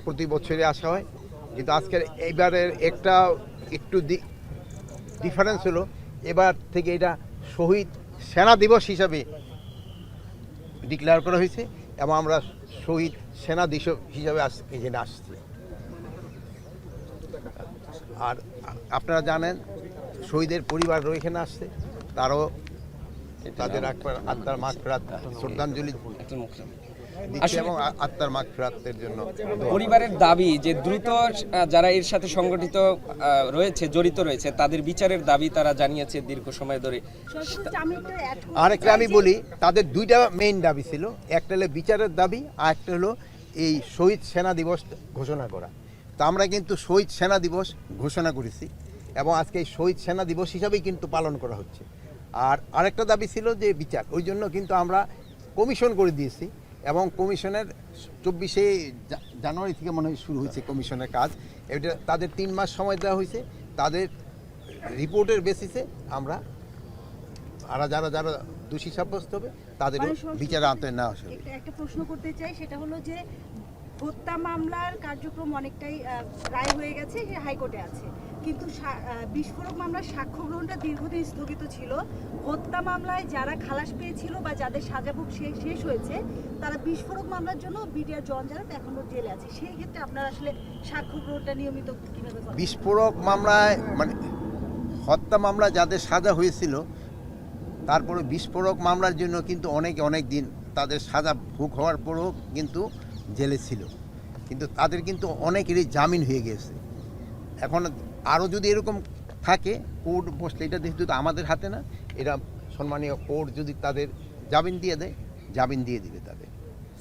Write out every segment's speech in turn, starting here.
প্রতি বছরই আসা হয়, কিন্তু আজকের এইবারের একটু ডিফারেন্স হলো, এবার থেকে এটা শহীদ সেনা দিবস হিসাবে ডিক্লেয়ার করা হয়েছে এবং আমরা শহীদ সেনা দিবস হিসাবে এখানে আসছি। আর আপনারা জানেন শহীদের পরিবারও এখানে আসছে, তারও তাদের আত্মার মাগফিরাত শ্রদ্ধাঞ্জলি দিচ্ছে এবং আত্মার মাগফিরাতের জন্য পরিবারের দাবি যে দ্রুত যারা এর সাথে সংগঠিত রয়েছে, জড়িত রয়েছে, তাদের বিচারের দাবি তারা জানিয়েছে দীর্ঘ সময় ধরে। আরেকটা আমি বলি, তাদের দুইটা মেইন দাবি ছিল, একটা হলো বিচারের দাবি, আর একটা হলো এই শহীদ সেনা দিবস ঘোষণা করা। তো আমরা কিন্তু শহীদ সেনা দিবস ঘোষণা করেছি এবং আজকে এই শহীদ সেনা দিবস হিসাবেই কিন্তু পালন করা হচ্ছে। আর আরেকটা দাবি ছিল যে বিচার, ওই জন্য কিন্তু আমরা কমিশন করে দিয়েছি এবং কমিশনের 24শে জানুয়ারি থেকে মনে হয় শুরু হয়েছে কমিশনের কাজ। এটা তাদের 3 মাস সময় দেওয়া হয়েছে, তাদের রিপোর্টের বেসিসে আমরা যারা যারা দোষী সাব্যস্ত হবে তাদের বিচারে আনতে নেওয়া হবে। একটা প্রশ্ন করতে চাই, সেটা হলো যে হত্যা মামলার কার্যক্রম অনেকটাই রায় হয়ে গেছে, হাইকোর্টে আছে, কিন্তু বিস্ফোরক মামলার সাক্ষ্য গ্রহণটা দীর্ঘদিন স্থগিত ছিল। হত্যা মামলায় যারা খালাস পেয়েছিল বা যাদের সাজাভোগ শেষ হয়েছে, তারা বিস্ফোরক মামলার জন্য বিডিআর জঞ্জারত এখনো জেলে আছে। সেই ক্ষেত্রে আপনারা আসলে সাক্ষ্য গ্রহণটা নিয়মিত কিভাবে করেন? বিস্ফোরক মামলায় মানে হত্যা মামলা যাদের সাজা হয়েছিল, তারপরে বিস্ফোরক মামলার জন্য কিন্তু অনেক দিন তাদের সাজা ভোগ হওয়ার পরেও কিন্তু জেলে ছিল, কিন্তু তাদের কিন্তু অনেকেরই জামিন হয়ে গেছে। এখন আরও যদি এরকম থাকে, কোর্ট বসলে, এটা যেহেতু আমাদের হাতে না, এটা সম্মানীয় কোর্ট যদি তাদের জামিন দিয়ে দেয়, জামিন দিয়ে দিবে তাদের।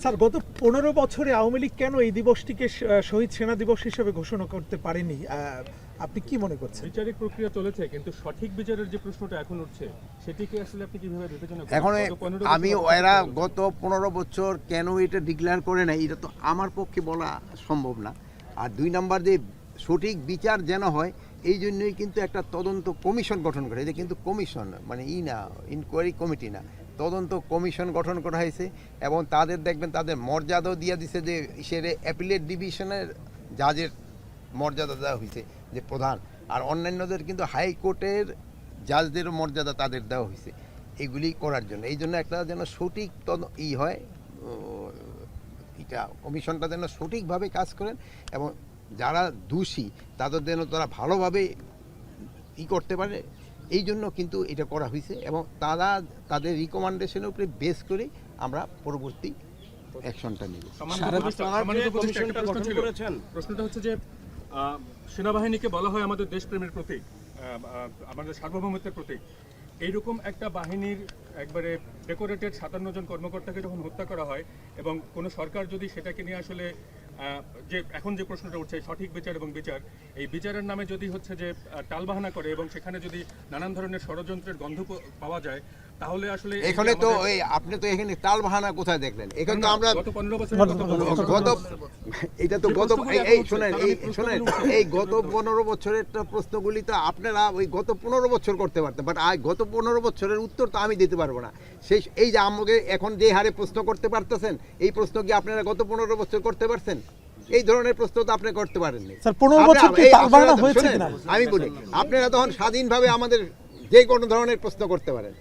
স্যার, গত 15 বছরে আওয়ামী লীগ কেন এই দিবসটিকে শহীদ সেনা দিবস হিসেবে ঘোষণা করতে পারেনি, আপনি কি মনে করছেন? বিচারিক প্রক্রিয়া চলেছে, কিন্তু সঠিক বিচারের যে প্রশ্নটা এখন উঠছে, সেটিকে আসলে আপনি কিভাবে বিবেচনা করেন? এখন আমি এরা গত 15 বছর কেন এটা ডিক্লেয়ার করে নাই, এটা তো আমার পক্ষে বলা সম্ভব না। আর 2 নম্বর যে সঠিক বিচার যেন হয়, এই জন্যই কিন্তু একটা তদন্ত কমিশন গঠন করা, এটা কিন্তু কমিশন মানে না, ইনকোয়ারি কমিটি না, তদন্ত কমিশন গঠন করা হয়েছে এবং তাদের দেখবেন তাদের মর্যাদাও দিয়ে দিছে, যে সেরে অ্যাপিলেট ডিভিশনের জাজের মর্যাদা দেওয়া হয়েছে যে প্রধান, আর অন্যান্যদের কিন্তু হাইকোর্টের জাজদেরও মর্যাদা তাদের দেওয়া হয়েছে এগুলি করার জন্য। এই জন্য একটা যেন সঠিক হয়, এটা কমিশনটা যেন সঠিকভাবে কাজ করেন এবং যারা দোষী তাদের যেন তারা ভালোভাবে করতে পারে, এই জন্য কিন্তু এটা করা হয়েছে এবং তারা তাদের রিকমেন্ডেশনের উপরে বেস করে আমরা পরবর্তী অ্যাকশনটা নেব। প্রশ্নটা হচ্ছে যে সেনাবাহিনীকে বলা হয় আমাদের দেশপ্রেমের প্রতীক, আমাদের সার্বভৌমত্বের প্রতীক। এইরকম একটা বাহিনীর একবারে ডেকোরেটেড 57 জন কর্মকর্তাকে যখন হত্যা করা হয় এবং কোনো সরকার যদি সেটাকে নিয়ে আসলে যে এখন যে প্রশ্নটা উঠছে সঠিক বিচার এবং বিচার, এই বিচারের নামে যদি হচ্ছে যে টালবাহানা করে এবং সেখানে যদি নানান ধরনের ষড়যন্ত্রের গন্ধ পাওয়া যায়, তাহলে আসলে এখানে তো এই আপনি তো এখানে টালবাহানা কোথায় দেখলেন? এখানে তো আমরা গত 15 বছর এটা তো গত এই শুনেন এই গত 15 বছরের প্রশ্নগুলি তো আপনারা ওই গত 15 বছর করতে পারতেন, বাট গত 15 বছরের উত্তর তো আমি দিতে পারবো না। এই যে আমাকে এখন যে হারে প্রশ্ন করতে পারতেছেন, এই প্রশ্ন কি আপনারা গত 15 বছর করতে পারছেন? এই ধরনের প্রশ্ন তো আপনি করতে পারেননি। আমি বলি, আপনারা তখন স্বাধীনভাবে আমাদের যে কোনো ধরনের প্রশ্ন করতে পারেন।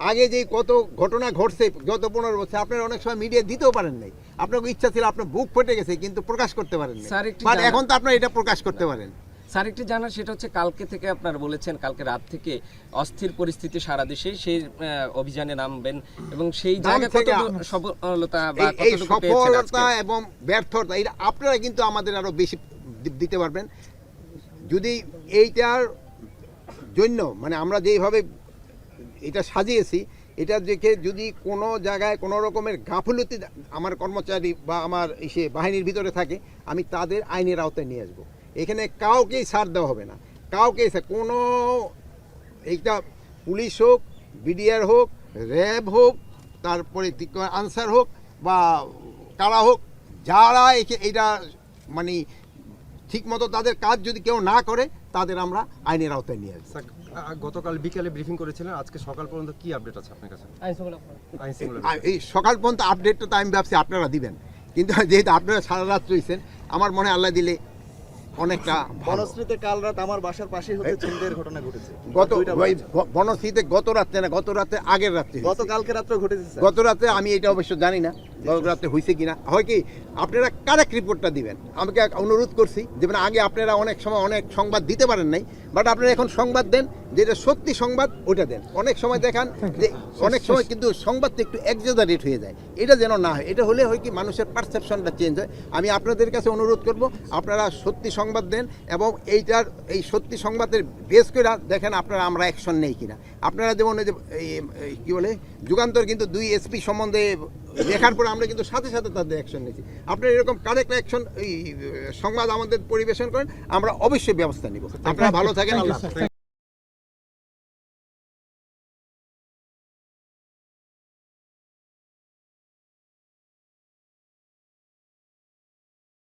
আগে যে কত ঘটনা ঘটছে গত 15 বছর, আপনারা অনেক সময় মিডিয়া দিতেও পারেন নাই, আপনার ইচ্ছা ছিল, আপনার বুক ফেটে গেছে কিন্তু প্রকাশ করতে পারেন না, বাট এখন তো আপনারা এটা প্রকাশ করতে পারেন। স্যার, একটি জানার সেটা হচ্ছে, কালকে থেকে আপনারা বলেছেন কালকে রাত থেকে অস্থির পরিস্থিতি সারা দেশে, সেই অভিযানে নামবেন এবং সেই জায়গায় কত সফলতা বা কতটুকু পেয়েছেন সফলতা এবং ব্যর্থতা, এটা আপনারা কিন্তু আমাদের আরো বেশি দিতে পারবেন যদি এইটার জন্য মানে আমরা যেভাবে এটা সাজিয়েছি, এটা দেখে যদি কোনো জায়গায় কোনো রকমের গাফিলতি আমার কর্মচারী বা আমার বাহিনীর ভিতরে থাকে, আমি তাদের আইনের আওতায় নিয়ে আসবো। এখানে কাউকেই ছাড় দেওয়া হবে না, কাউকেই কোনো, এইটা পুলিশ হোক, বিডিআর হোক, র্যাব হোক, তারপরে আনসার হোক বা কারা হোক, যারা এইটা মানে ঠিকমতো তাদের কাজ যদি কেউ না করে, তাদের আমরা আইনের আওতায় নিয়ে আসবো। গতকাল বিকেলে ব্রিফিং করেছিলেন, আজকে সকাল পর্যন্ত কি আপডেট আছে আপনার কাছে? এই সকাল পর্যন্ত আপডেটটা তো আমি ভাবছি আপনারা দিবেন, কিন্তু যেহেতু আপনারা সারা রাত রয়েছেন, আমার মনে হয় আল্লাহ দিলে অনেকটা ভালো। বনশ্রীতে কাল রাত আমার বাসার পাশেই হচ্ছে ছিনতাইয়ের ঘটনা ঘটেছে। গত দুইটা ওই বাচ্চা। বনশ্রীতে গত রাত্রে না, গত রাতে আগের রাত্রে হয়েছে। গতকালকে রাত্রে ঘটেছে স্যার। গত রাতে আমি এটা অবশ্য জানি না গত রাতে হয়েছে কিনা। হয় কি আপনারা কারেক্ট রিপোর্টটা দিবেন, আমাকে অনুরোধ করছি যেমন আগে আপনারা অনেক সময় অনেক সংবাদ দিতে পারেন নাই, বাট আপনারা এখন সংবাদ দেন, যেটা সত্যি সংবাদ ওটা দেন। অনেক সময় দেখান যে অনেক সময় কিন্তু সংবাদটা একটু এক্সাজারেট হয়ে যায়, এটা যেন না হয়। এটা হলে হয় কি মানুষের পারসেপশনটা চেঞ্জ হয়। আমি আপনাদের কাছে অনুরোধ করব আপনারা সত্যি সংবাদ দেন এবং এই সত্যি সংবাদের বেস করে দেখেন আপনারা আমরা অ্যাকশন নেই কিনা। আপনারা যেমন ওই যে কী বলে যুগান্তর কিন্তু 2 এসপি সম্বন্ধে দেখার পর আমরা কিন্তু সাথে সাথে তাদের অ্যাকশন নিয়েছি। আপনারা এরকম কারেক্ট অ্যাকশন এই সংবাদ আমাদের পরিবেশন করেন, আমরা অবশ্যই ব্যবস্থা নিব। আপনারা ভালো থাকেন, আল্লাহ হাফেজ।